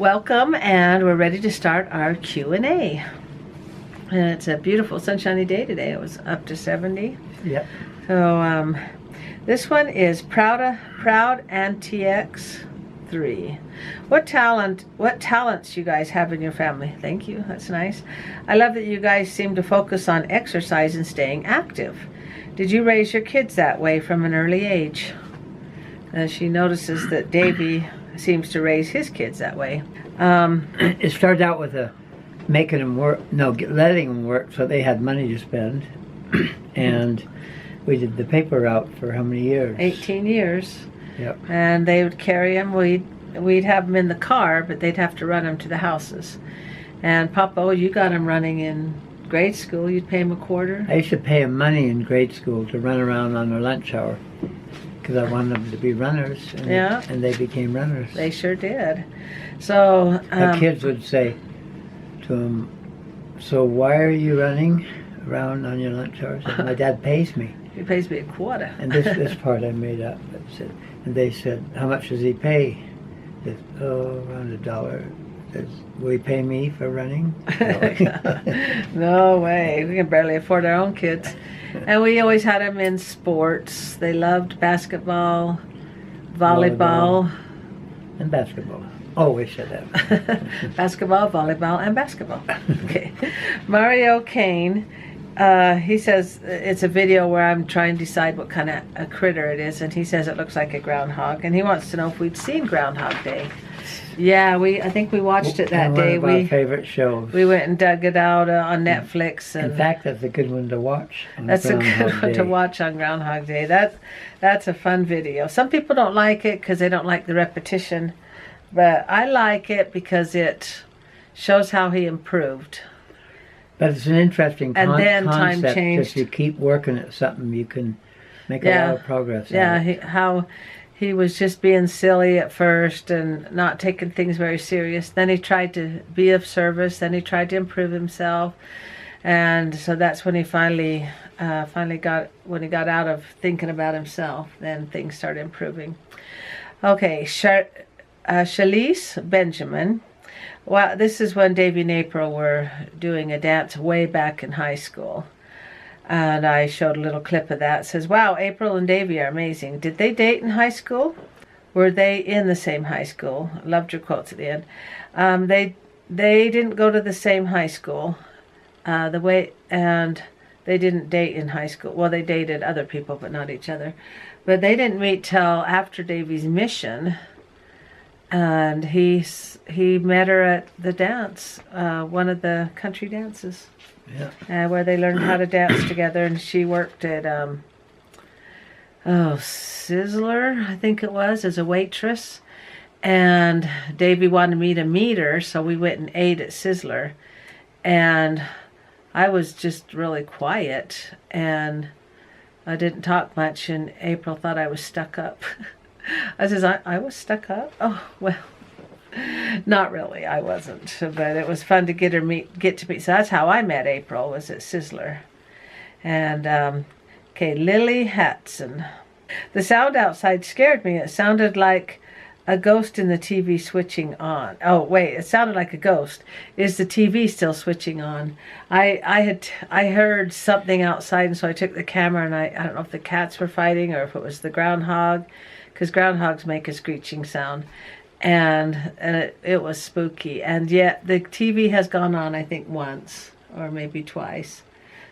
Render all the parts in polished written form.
Welcome, and we're ready to start our Q&A. And it's a beautiful sunshiny day today. It was up to 70. Yep. So this one is Proud and TX3. What talents you guys have in your family? Thank you. That's nice. I love that you guys seem to focus on exercise and staying active. Did you raise your kids that way from an early age? And she notices that Davey seems to raise his kids that way. It started out with making them work, letting them work so they had money to spend. And we did the paper route for how many years? 18 years. Yep. And they would carry them. We'd have them in the car, but they'd have to run them to the houses. And Papa O, you got them running in grade school. You'd pay them a quarter. I used to pay them money in grade school to run around on their lunch hour because I wanted them to be runners. And, yeah. And they became runners. They sure did. So the kids would say to them, "So why are you running around on your lunch hours?" My dad pays me. He pays me a quarter. And this part I made up. And they said, "How much does he pay?" I said, "Oh, around $1." Will he pay me for running? No way. We can barely afford our own kids. And we always had them in sports. They loved basketball, volleyball. And basketball. Always said that. Basketball, volleyball, and basketball. Okay. Mario Kane, he says it's a video where I'm trying to decide what kind of a critter it is, and he says it looks like a groundhog, and he wants to know if we'd seen Groundhog Day. Yeah, I think we watched it that day. One of our favorite shows. We went and dug it out on Netflix. And in fact, that's a good one to watch. That's a good one to watch on Groundhog Day. That's a fun video. Some people don't like it because they don't like the repetition, but I like it because it shows how he improved. But it's an interesting and then concept. Time changed. If you keep working at something, you can make a lot of progress. Yeah, how he was just being silly at first and not taking things very serious. Then he tried to be of service. Then he tried to improve himself, and so that's when he finally got out of thinking about himself. Then things started improving. Okay, Shalise Benjamin. Well, this is when Davey and April were doing a dance way back in high school. And I showed a little clip of that. It says, "Wow, April and Davey are amazing. Did they date in high school? Were they in the same high school?" Loved your quotes at the end. They didn't go to the same high school. And they didn't date in high school. Well, they dated other people, but not each other. But they didn't meet till after Davey's mission. And he met her at the dance, one of the country dances. Yeah. Where they learned how to dance together, and she worked at Sizzler, I think it was, as a waitress. And Davey wanted me to meet her, so we went and ate at Sizzler. And I was just really quiet, and I didn't talk much, and April thought I was stuck up. I says, I was stuck up? Oh, well. Not really, I wasn't, but it was fun to get to meet. So that's how I met April, was at Sizzler. And okay, Lily Hatson. The sound outside scared me. It sounded like a ghost in the TV switching on. Oh wait, it sounded like a ghost. Is the TV still switching on? I heard something outside, and so I took the camera, and I don't know if the cats were fighting or if it was the groundhog, because groundhogs make a screeching sound. And it was spooky. And yet the TV has gone on, I think, once or maybe twice.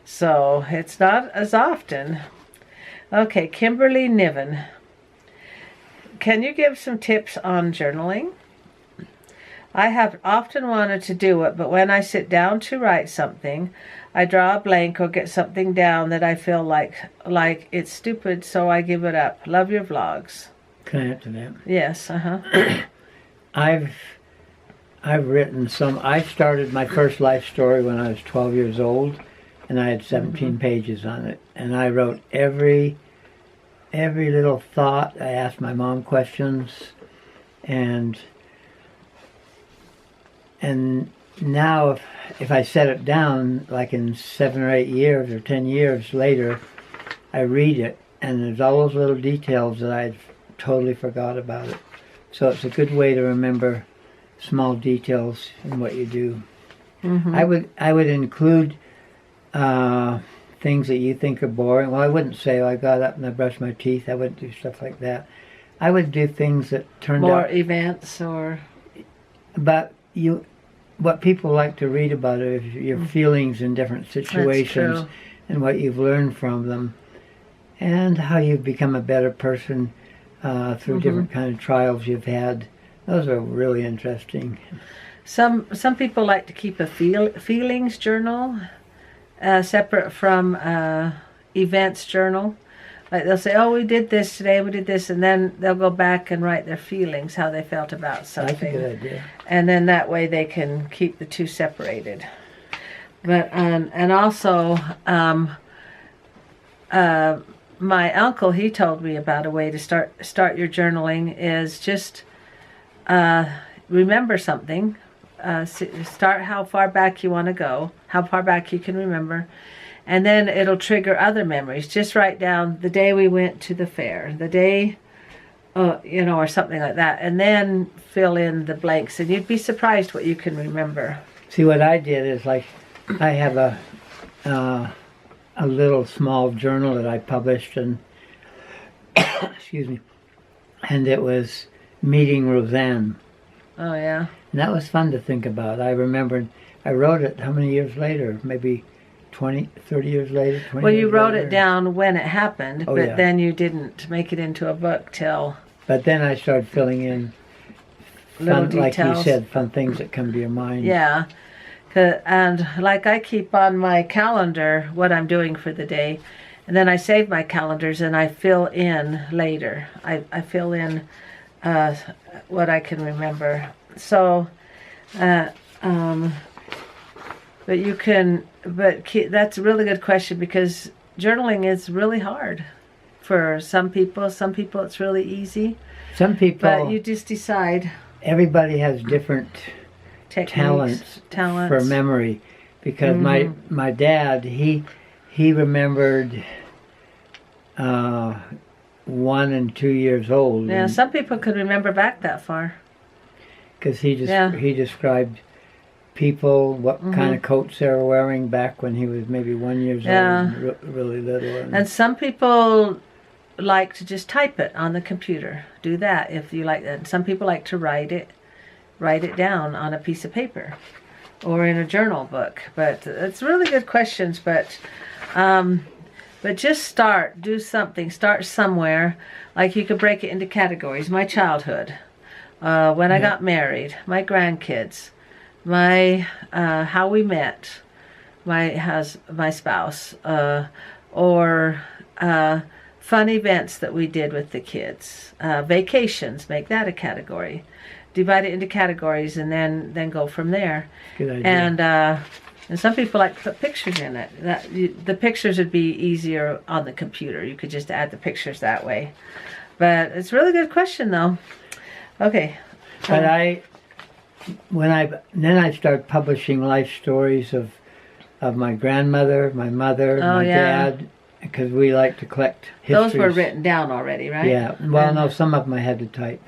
So it's not as often. Okay, Kimberly Niven. Can you give some tips on journaling? I have often wanted to do it, but when I sit down to write something, I draw a blank or get something down that I feel like it's stupid, so I give it up. Love your vlogs. Can I answer that? Yes, I've written some. I started my first life story when I was 12 years old, and I had 17 pages on it. And I wrote every little thought. I asked my mom questions, and now if I set it down, like in 7 or 8 years or 10 years later, I read it, and there's all those little details that I'd totally forgot about it. So it's a good way to remember small details in what you do. Mm-hmm. I would include things that you think are boring. Well, I wouldn't say, I got up and I brushed my teeth. I wouldn't do stuff like that. I would do things that turned More out... events or... But what people like to read about are your feelings in different situations and what you've learned from them and how you've become a better person through different kind of trials you've had. Those are really interesting. Some people like to keep a feelings journal separate from events journal. Like they'll say, oh, we did this today, we did this, and then they'll go back and write their feelings, how they felt about something. That's a good idea. And then that way they can keep the two separated. But and also, my uncle, he told me about a way to start your journaling is just remember something. Start how far back you want to go, how far back you can remember. And then it'll trigger other memories. Just write down the day we went to the fair, the day, or something like that. And then fill in the blanks. And you'd be surprised what you can remember. See, what I did is, like, I have a little small journal that I published, and excuse me, and it was meeting Rosanne. Oh, yeah. And that was fun to think about. I remembered, I wrote it how many years later? Maybe 20, 30 years later? Well, you wrote it down when it happened, Oh, but yeah. then you didn't make it into a book till... But then I started filling in Little fun, like you details. said, fun things that come to your mind. Yeah. And like I keep on my calendar what I'm doing for the day, and then I save my calendars and I fill in later. I fill in what I can remember. So, but you can, that's a really good question, because journaling is really hard for some people. Some people it's really easy. Some people, But you just decide. everybody has different Techniques, talents for memory, because my dad, he remembered 1 and 2 years old. Yeah, some people could remember back that far. Because he described people, what kind of coats they were wearing back when he was maybe 1 year old, and really little. And some people like to just type it on the computer. Do that if you like that. Some people like to write it down on a piece of paper or in a journal book. But it's really good questions. But just do something. Start somewhere. Like you could break it into categories. My childhood, when I got married, my grandkids, my how we met, my spouse, or fun events that we did with the kids, vacations. Make that a category. Divide it into categories and then go from there. Good idea. And some people like to put pictures in it. The pictures would be easier on the computer. You could just add the pictures that way. But it's a really good question, though. Okay. But then I started publishing life stories of my grandmother, my mother, my dad, because we like to collect histories. Those were written down already, right? Yeah. Well, no, some of them I had to type.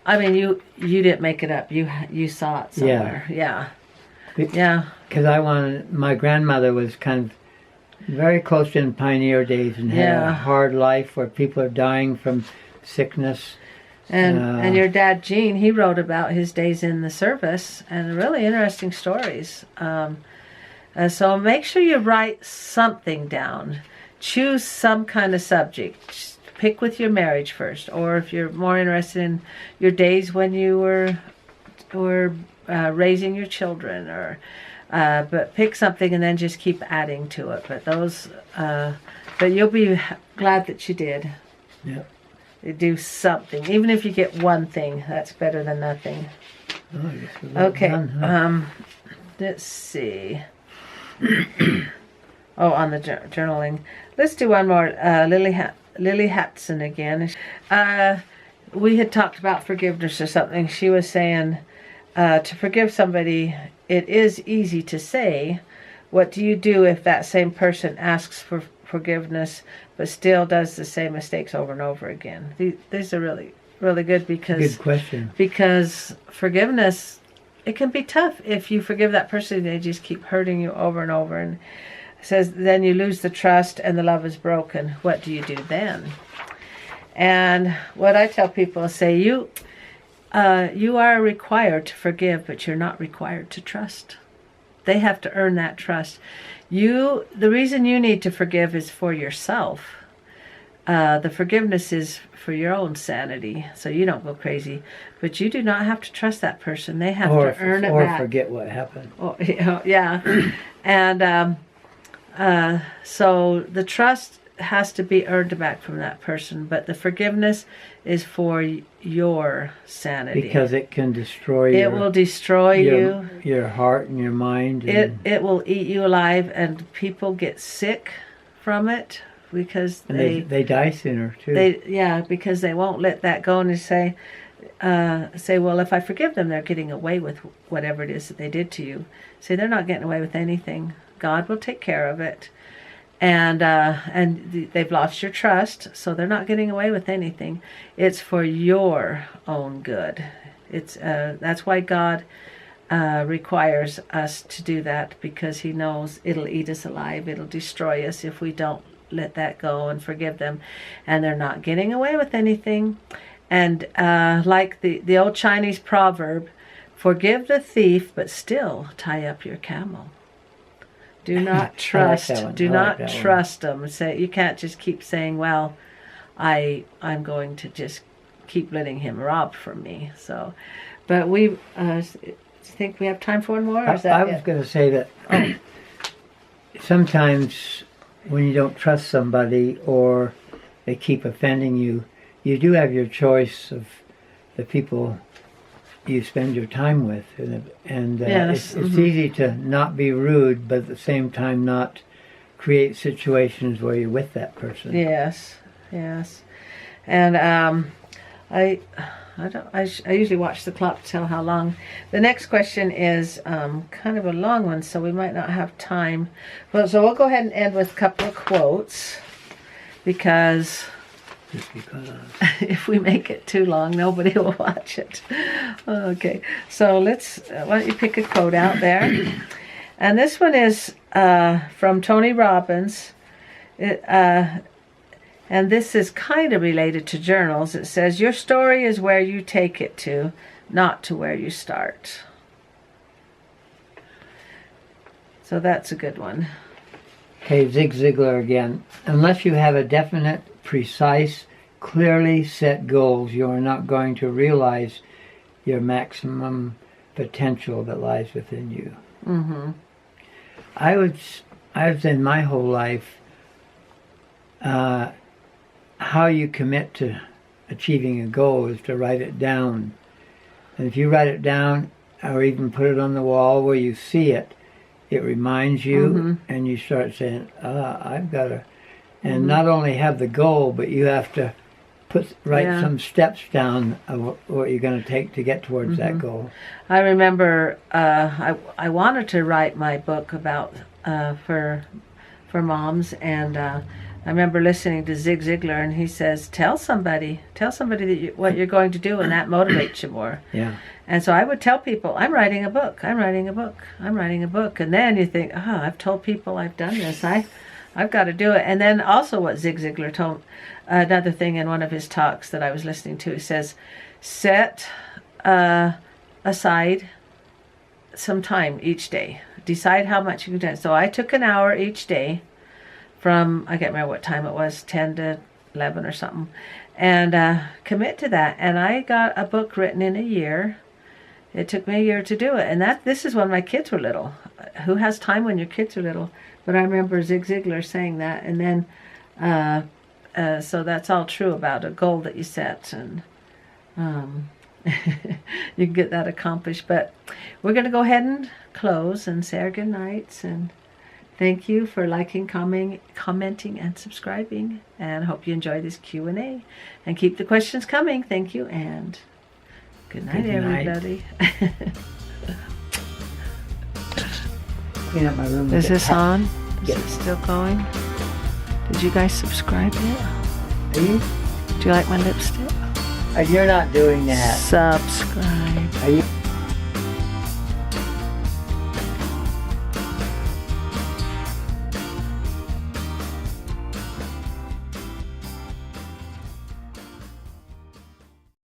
I mean, you didn't make it up. You saw it somewhere. Yeah. Because my grandmother was kind of very close in pioneer days and had a hard life where people are dying from sickness. And your dad, Gene, he wrote about his days in the service and really interesting stories. So make sure you write something down. Choose some kind of subject. Pick with your marriage first, or if you're more interested in your days when you were raising your children, but pick something and then just keep adding to it. But you'll be glad that you did. Yeah. Do something, even if you get one thing. That's better than nothing. Okay. Let's see. On the journaling. Let's do one more. Lily Hatson again. We had talked about forgiveness or something. She was saying to forgive somebody, it is easy to say. What do you do if that same person asks for forgiveness but still does the same mistakes over and over again? These are really really good because Good question. Forgiveness, it can be tough if you forgive that person and they just keep hurting you over and over. And it says then you lose the trust and the love is broken. What do you do then? And what I tell people is say you are required to forgive, but you're not required to trust. They have to earn that trust. The reason you need to forgive is for yourself. The forgiveness is for your own sanity, so you don't go crazy. But you do not have to trust that person. They have to earn it back. Or forget what happened. Oh, yeah. And so the trust has to be earned back from that person, but the forgiveness is for your sanity. Because it can destroy It will destroy you. Your heart and your mind. And It will eat you alive, and people get sick from it because they die sooner too. Because they won't let that go, and they say, well, if I forgive them, they're getting away with whatever it is that they did to you. Say they're not getting away with anything. God will take care of it. And they've lost your trust, so they're not getting away with anything. It's for your own good. That's why God requires us to do that, because He knows it'll eat us alive. It'll destroy us if we don't let that go and forgive them. And they're not getting away with anything. And like the old Chinese proverb, forgive the thief, but still tie up your camel. Do not trust. Do not trust them. Say you can't just keep saying, "Well, I'm going to just keep letting him rob from me." So, but we think we have time for one more. Or is that I was going to say that sometimes when you don't trust somebody or they keep offending you, you do have your choice of the people you spend your time with, and yes. it's easy to not be rude, but at the same time not create situations where you're with that person. Yes, and I usually watch the clock to tell how long. The next question is kind of a long one, so we might not have time. Well, so we'll go ahead and end with a couple of quotes because. Just because if we make it too long, nobody will watch it. Okay, so why don't you pick a quote out there? And this one is from Tony Robbins. And this is kind of related to journals. It says, your story is where you take it to, not to where you start. So that's a good one. Okay, Zig Ziglar again. Unless you have a definite, precise, clearly set goals, you are not going to realize your maximum potential that lies within you. Mm-hmm. I would say my whole life, how you commit to achieving a goal is to write it down. And if you write it down or even put it on the wall where you see it, it reminds you, and you start saying, I've got to, and not only have the goal, but you have to write some steps down of what you're going to take to get towards that goal. I remember I wanted to write my book about for moms, and I remember listening to Zig Ziglar, and he says, tell somebody that what you're going to do, and that motivates you more. Yeah. And so I would tell people, I'm writing a book. And then you think, I've told people I've done this. I've got to do it. And then also what Zig Ziglar told, another thing in one of his talks that I was listening to, he says, set aside some time each day. Decide how much you can do. So I took an hour each day from, I can't remember what time it was, 10 to 11 or something, and commit to that. And I got a book written in a year. It took me a year to do it. And this is when my kids were little. Who has time when your kids are little? But I remember Zig Ziglar saying that. And then, so that's all true about a goal that you set. And you can get that accomplished. But we're going to go ahead and close and say our good nights. And thank you for liking, commenting, and subscribing. And I hope you enjoy this Q&A. And keep the questions coming. Thank you, and good night, everybody. Clean up my room. Is this on? Is Yes. it still going? Did you guys subscribe yet? Are you? Do you like my lipstick? You're not doing that. subscribe. Are you?